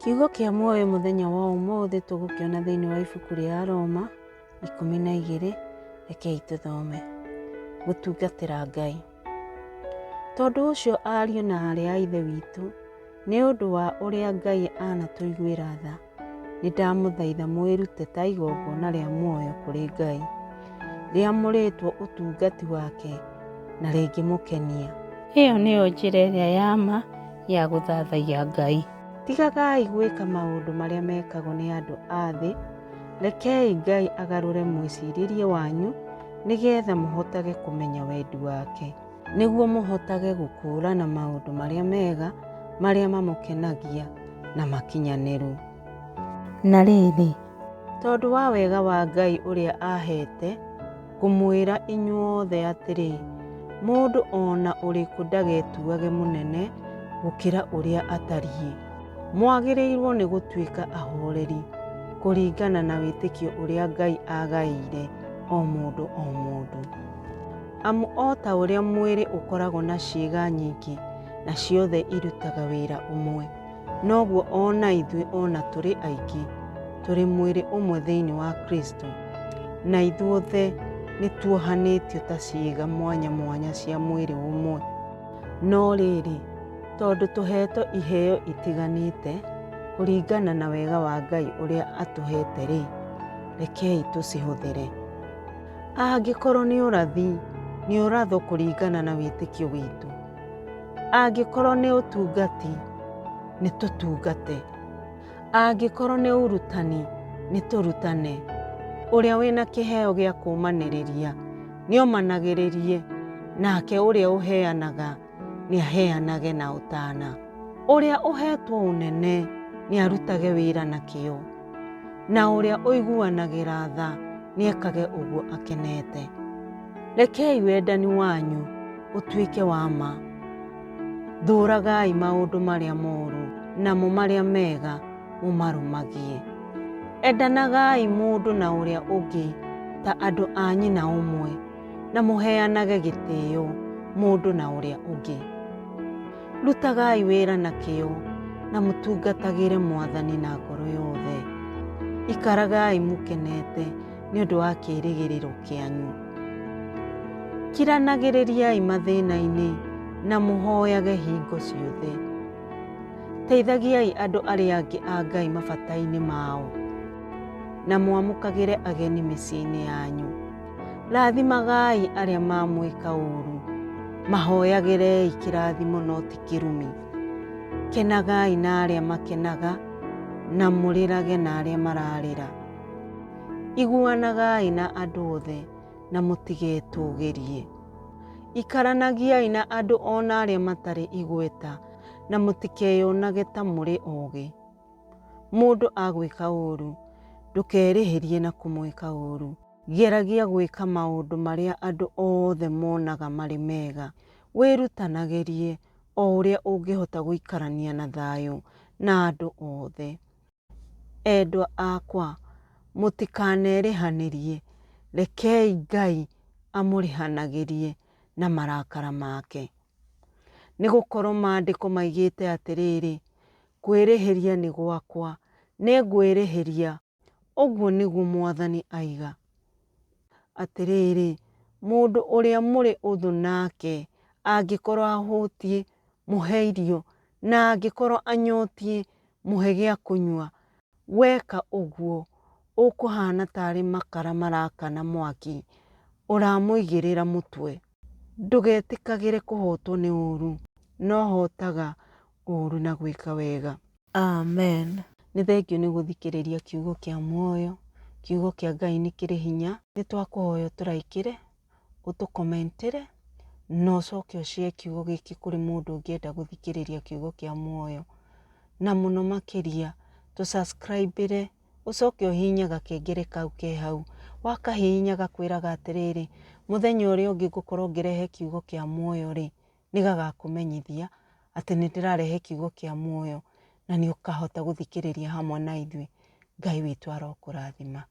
Kiugo kĩa muoyo mũthenya wa ũmũthĩ tũgũkĩona thĩinĩ wa ibuku rĩa Roma 12, rekei tũthome. Gũtungatĩra Ngai. Tondũ ũcio ariũ na aarĩ a Ithe witũ, nĩ ũndũ wa ũrĩa Ngai anatũiguĩra tha, nĩndamũthaitha mwĩrute ta igongona rĩa muoyo kũrĩ Ngai, rĩamũrĩtwo ũtungati wake na rĩngĩmũkenia. Ĩyo nĩyo njĩra ĩrĩa ya ma ya gũthathaiya Ngai. Tigagai gwĩka maũndũ marĩa mekagwo nĩ andũ a thĩ, rekei Ngai agarũre mwĩcirĩrie wanyu nĩgetha mũhotage kũmenya wendi wake, nĩguo mũhotage gũkũũrana maũndũ marĩa mega, marĩa mamũkenagia na makinyanĩru. Na rĩrĩ, tondũ wa wega wa Ngai ũrĩa ahete, ngũmwĩra inyuothe atĩrĩ, mũndũ ona ũrĩkũ ndagetuage mũnene gũkĩra ũrĩa atariĩ. Mwagĩrĩirwo nĩ gũtuĩka ahoreri kũringana na wĩtĩkio ũrĩa Ngai agaĩire o mũndũ o mũndũ. Amu o ta ũrĩa mwĩrĩ ũkoragwo na ciĩga nyingĩ na ciothe irutaga wĩra ũmwe, noguo ona ithuĩ ona tũrĩ aingĩ tũrĩ mwĩrĩ ũmwe thĩinĩ wa Kristo, na ithuothe nĩ tuohanĩtio ta ciĩga mwanya mwanya cia mwĩrĩ ũmwe. No rĩrĩ, tondũ tũhetwo iheo itiganĩte kũringana na wega wa Ngai ũrĩa atũhete rĩ, rekei tũcihũthĩre. Angĩkorwo nĩ ũrathi, nĩ ũrathwo kũringana na wĩtĩkio witũ. Angĩkorwo nĩ ũtungati, nĩ tũtungate. Angĩkorwo nĩ ũrutani, nĩ tũrutane. Ũrĩa wĩna kĩheo gĩa kũũmanĩrĩria nĩ omanagĩrĩrie, nake ũrĩa ũheanaga nĩ aheanage na ũtana. Ũrĩa ũhetwo ũnene nĩ arutage wĩra na kĩo, na ũrĩa ũiguanagĩra tha nĩ ekage ũguo akenete. Rekei wendani wanyu ũtuĩke wa ma. Thũragai maũndũ marĩa moru, namo marĩa mega mũmarũmagie. Endanagai mũndũ na ũrĩa ũngĩ ta andũ a nyina ũmwe, na mũheanage gĩtĩĩo mũndũ na ũrĩa ũngĩ. Rutagai wĩra na kĩo na mũtungatagĩre Mwathani na ngoro yothe. Ikaragai mũkenete nĩ ũndũ wa kĩĩrĩgĩrĩro kĩanyu. Kiranagĩrĩriai mathĩna-inĩ na mũhoyage hingo ciothe. Teithagiai andũ arĩa angĩ a Ngai mabata-inĩ mao, na mwamũkagĩre ageni mĩciĩ-inĩ yanyu. Rathimagai arĩa mamwĩka ũũru, mahoyagĩrei kĩrathimo no ti kĩrumi. Kenagai na arĩa makenaga, na mũrĩrage na arĩa mararĩra. Iguanagai na andũ othe na mũtigetũũgĩrie. Ikaranagiai na andũ ona arĩa matarĩ igweta, na mũtikeyonage ta mũrĩ oogĩ. Mũndũ agwĩka ũũru, ndũkerĩhĩrie na kũmwĩka ũũru. Geragia gwĩka maũndũ marĩa andũ othe monaga marĩ mega. Wĩrutanagĩrie o ũrĩa ũngĩhota gũikarania na thayũ na andũ othe. Endwa akwa, mũtikanerĩhanĩrie. Rekei Ngai amũrĩhanagĩrie na marakara make. Nĩgũkorwo maandĩko maigĩte atĩrĩrĩ, kwĩrĩhĩria nĩ gwakwa, nĩngwĩrĩhĩria, ũguo nĩguo Mwathani aiga. Atĩrĩrĩ, mũndũ ũrĩa mũrĩ ũthũ nake, angĩkorwo ahũtiĩ, mũhe irio, na angĩkorwo anyotiĩ, mũhe gĩa kũnyua. Weka ũguo, ũkũhana tarĩ makara marakana mwaki, ũramũigĩrĩra mũtwe. Ndũgetĩkagĩre kũhotwo nĩ ũũru, no hotaga ũũru na gwĩka wega. Amen. Nĩ thengio nĩ gũthikĩrĩria kiugo kĩa muoyo. Kiugo kĩa Ngai nĩ kĩrĩ hinya. Nĩ twakũhoya ũtũraikĩre, ũtũkomentĩre, na ũcoke ũshare kiugo gĩkĩ kũrĩ mũndũ ũngĩenda gũthikĩrĩria kiugo kĩa muoyo. Na mũno makĩria, tũ subscribe-ĩre, ũcoke ũhihinye gakengere kau ke hau. Wakahihinya gakwĩraga atĩrĩrĩ, mũthenya ũrĩa ũngĩ ngũkorwo ngĩrehe kiugo kĩa muoyo rĩ, nĩ gagakũmenyithia atĩ nĩ ndĩrarehe kiugo kĩa muoyo, na nĩ ũkahota gũthikĩrĩria hamwe na ithuĩ. Ngai witũ arokũrathima.